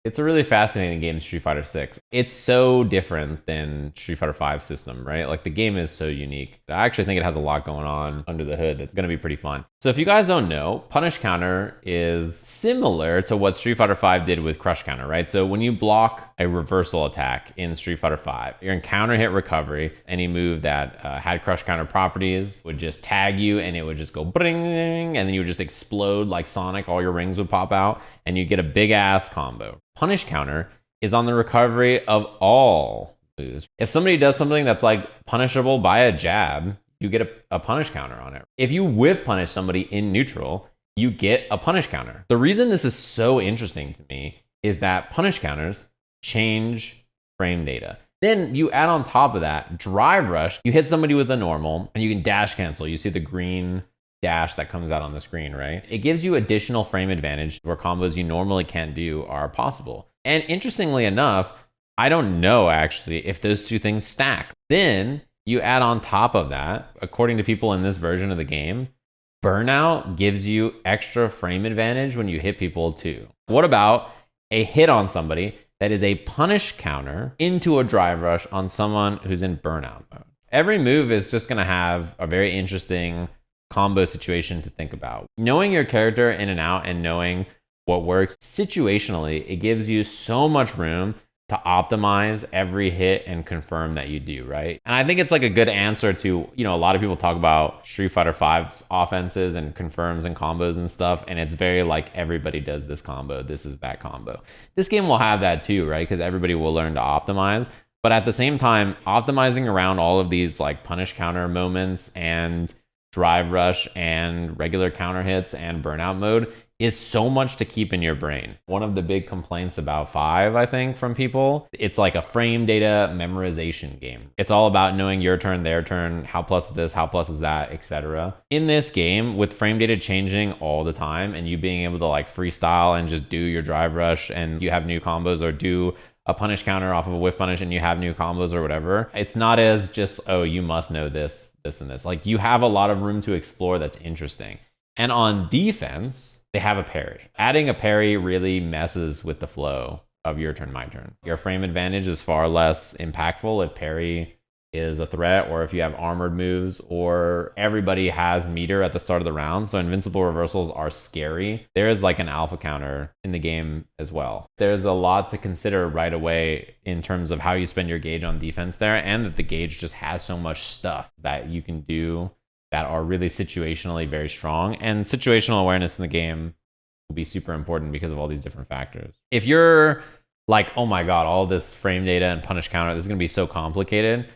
It's a really fascinating game, Street Fighter 6. It's so different than Street Fighter 5 system, right? Like the game is so unique. I actually think it has a lot going on under the hood that's gonna be pretty fun. So if you guys don't know, punish counter is similar to what Street Fighter 5 did with crush counter, right? So when you block a reversal attack in Street Fighter 5, you're in counter hit recovery. Any move that had crush counter properties would just tag you and it would just go bring, and then you would just explode like Sonic. All your rings would pop out and you get a big ass combo. Punish counter is on the recovery of all moves. If somebody does something that's like punishable by a jab, you get a punish counter on it. If you whiff punish somebody in neutral, you get a punish counter. The reason this is so interesting to me is that punish counters change frame data. Then you add on top of that drive rush. You hit somebody with a normal and you can dash cancel. You see the green dash that comes out on the screen, right? It gives you additional frame advantage where combos you normally can't do are possible. And interestingly enough, I don't know actually if those two things stack. Then you add on top of that, according to people in this version of the game, burnout gives you extra frame advantage when you hit people too. What about a hit on somebody that is a punish counter into a drive rush on someone who's in burnout mode? Every move is just gonna have a very interesting combo situation to think about. Knowing your character in and out and knowing what works situationally, it gives you so much room to optimize every hit and confirm that you do, right? And I think it's like a good answer to, a lot of people talk about Street Fighter 5's offenses and confirms and combos and stuff, and it's very like everybody does this combo, this is that combo. This game will have that too, right? Because everybody will learn to optimize. But at the same time, optimizing around all of these like punish counter moments and drive rush and regular counter hits and burnout mode is so much to keep in your brain. One of the big complaints about 5, I think, from people, it's like a frame data memorization game. It's all about knowing your turn, their turn, how plus is this, how plus is that, etc. In this game, with frame data changing all the time and you being able to like freestyle and just do your drive rush and you have new combos, or do a punish counter off of a whiff punish and you have new combos or whatever, it's not as just, oh, you must know this, this, and this. Like you have a lot of room to explore that's interesting. And on defense, they have a parry. Adding a parry really messes with the flow of your turn, my turn. Your frame advantage is far less impactful if parry is a threat, or if you have armored moves, or everybody has meter at the start of the round. So invincible reversals are scary. There is like an alpha counter in the game as well. There's a lot to consider right away in terms of how you spend your gauge on defense there, and that the gauge just has so much stuff that you can do that are really situationally very strong. And situational awareness in the game will be super important because of all these different factors. If you're like, oh my God, all this frame data and punish counter, this is gonna be so complicated,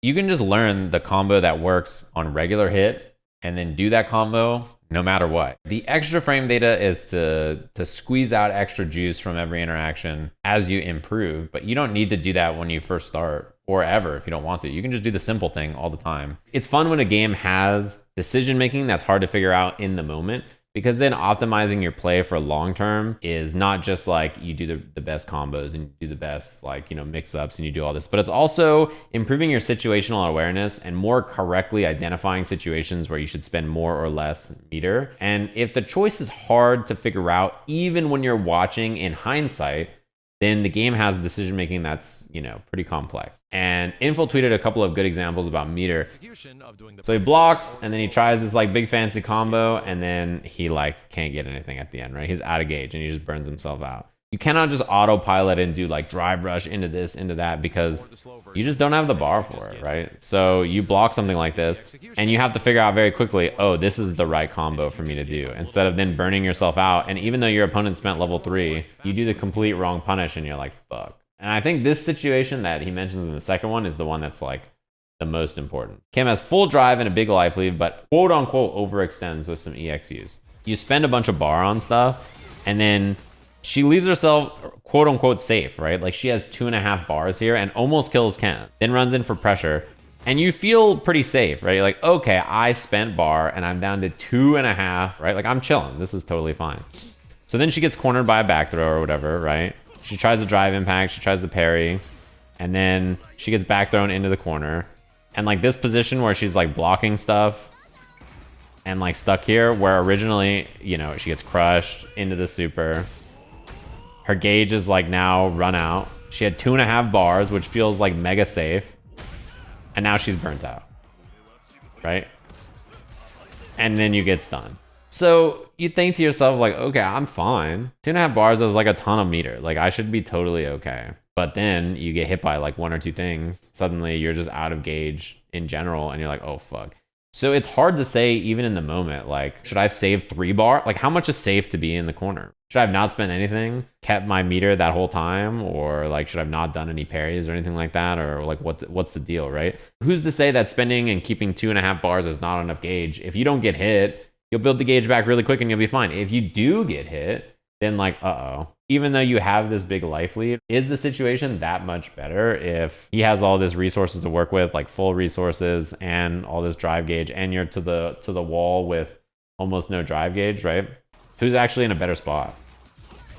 you can just learn the combo that works on regular hit and then do that combo no matter what. The extra frame data is to squeeze out extra juice from every interaction as you improve, but you don't need to do that when you first start or ever if you don't want to. You can just do the simple thing all the time. It's fun when a game has decision making that's hard to figure out in the moment, because then optimizing your play for long term is not just like you do the best combos and you do the best mix ups and you do all this, but it's also improving your situational awareness and more correctly identifying situations where you should spend more or less meter. And if the choice is hard to figure out, even when you're watching in hindsight, then the game has decision making that's pretty complex. And Info tweeted a couple of good examples about meter. So he blocks and then he tries this like big fancy combo and then he like can't get anything at the end, right? He's out of gauge and he just burns himself out. You cannot just autopilot and do like drive rush into this, into that, because you just don't have the bar for it, right? So you block something like this and you have to figure out very quickly, oh, this is the right combo for me to do, instead of then burning yourself out. And even though your opponent spent level 3, you do the complete wrong punish and you're like, fuck. And I think this situation that he mentions in the second one is the one that's like the most important. Kim has full drive and a big life lead, but quote unquote overextends with some EXUs. You spend a bunch of bar on stuff and then she leaves herself quote unquote safe, right? Like she has 2.5 bars here and almost kills Ken, then runs in for pressure. And you feel pretty safe, right? You're like, okay, I spent bar and I'm down to 2.5, right? Like I'm chilling, this is totally fine. So then she gets cornered by a back throw or whatever, right? She tries the drive impact, she tries the parry, and then she gets back thrown into the corner. And like this position where she's like blocking stuff and like stuck here, where originally, she gets crushed into the super. Her gauge is like now run out. She had 2.5 bars, which feels like mega safe. And now she's burnt out, right? And then you get stunned. So you think to yourself like, okay, I'm fine. 2.5 bars is like a ton of meter. Like I should be totally okay. But then you get hit by like 1 or 2 things. Suddenly you're just out of gauge in general. And you're like, oh, fuck. So it's hard to say even in the moment, like, should I have saved 3 bar? Like how much is safe to be in the corner? Should I have not spent anything, kept my meter that whole time? Or like, should I have not done any parries or anything like that? Or like, what's the deal, right? Who's to say that spending and keeping 2.5 bars is not enough gauge? If you don't get hit, you'll build the gauge back really quick and you'll be fine. If you do get hit, then like, uh-oh. Even though you have this big life lead, is the situation that much better if he has all this resources to work with, like full resources and all this drive gauge, and you're to the wall with almost no drive gauge, right? Who's actually in a better spot?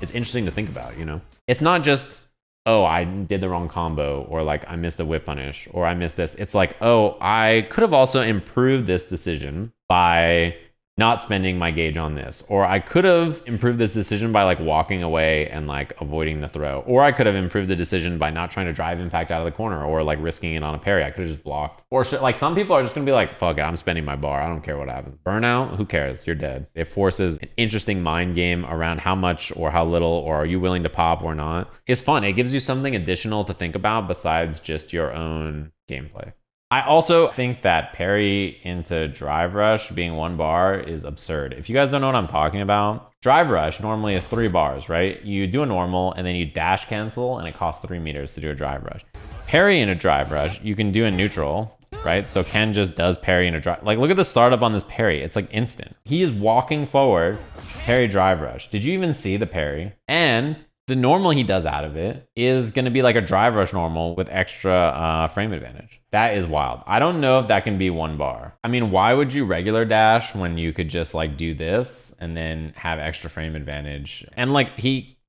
It's interesting to think about, you know? It's not just, oh, I did the wrong combo, or like I missed a whip punish, or I missed this. It's like, oh, I could have also improved this decision by not spending my gauge on this, or I could have improved this decision by like walking away and like avoiding the throw, or I could have improved the decision by not trying to drive impact out of the corner, or like risking it on a parry. I could have just blocked. Or like some people are just gonna be like, fuck it, I'm spending my bar, I don't care what happens. Burnout, who cares? You're dead. It forces an interesting mind game around how much or how little, or are you willing to pop or not. It's fun. It gives you something additional to think about besides just your own gameplay. I also think that parry into drive rush being 1 bar is absurd. If you guys don't know what I'm talking about, drive rush normally is 3 bars, right? You do a normal and then you dash cancel and it costs 3 meters to do a drive rush. Parry in a drive rush, you can do in neutral, right? So Ken just does parry in a drive. Like look at the startup on this parry. It's like instant. He is walking forward, parry drive rush. Did you even see the parry? And the normal he does out of it is going to be like a drive rush normal with extra frame advantage. That is wild. I don't know if that can be 1 bar. I mean, why would you regular dash when you could just like do this and then have extra frame advantage? And like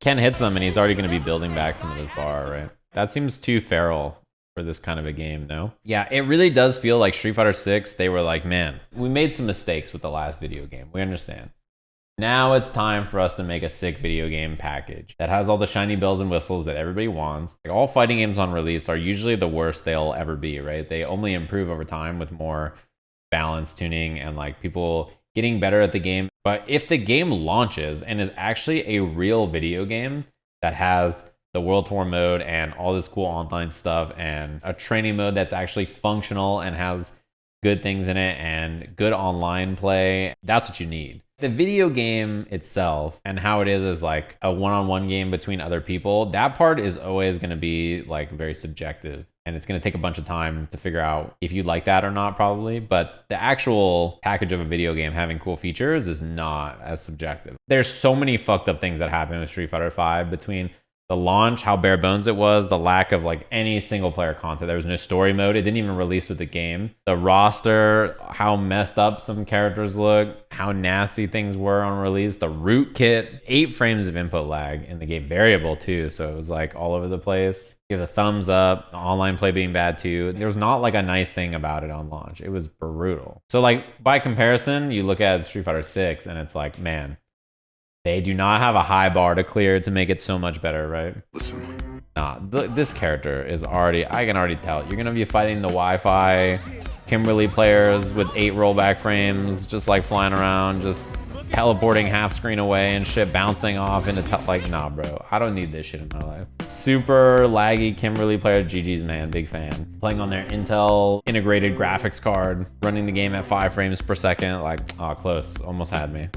Ken hits them and he's already going to be building back some of his bar, right? That seems too feral for this kind of a game, no? Yeah, it really does feel like Street Fighter 6, they were like, man, we made some mistakes with the last video game. We understand. Now it's time for us to make a sick video game package that has all the shiny bells and whistles that everybody wants. Like all fighting games on release are usually the worst they'll ever be, right? They only improve over time with more balance tuning and like people getting better at the game. But if the game launches and is actually a real video game that has the World Tour mode and all this cool online stuff and a training mode that's actually functional and has good things in it and good online play, that's what you need. The video game itself and how it is like a one-on-one game between other people, that part is always going to be like very subjective. And it's going to take a bunch of time to figure out if you like that or not, probably. But the actual package of a video game having cool features is not as subjective. There's so many fucked up things that happen with Street Fighter 5 between the launch, how bare bones it was, the lack of like any single player content. There was no story mode. It didn't even release with the game. The roster, how messed up some characters look, how nasty things were on release. The root kit, 8 frames of input lag in the game, variable too. So it was like all over the place. Give a thumbs up, the online play being bad too. There was not like a nice thing about it on launch. It was brutal. So like by comparison, you look at Street Fighter 6 and it's like, man, they do not have a high bar to clear to make it so much better, right? Listen. Nah, this character is already, I can already tell. You're going to be fighting the Wi-Fi Kimberly players with 8 rollback frames, just like flying around, just teleporting half screen away and shit, bouncing off into, like, nah, bro. I don't need this shit in my life. Super laggy Kimberly player, GG's, man, big fan. Playing on their Intel integrated graphics card, running the game at 5 frames per second, like, oh, close, almost had me.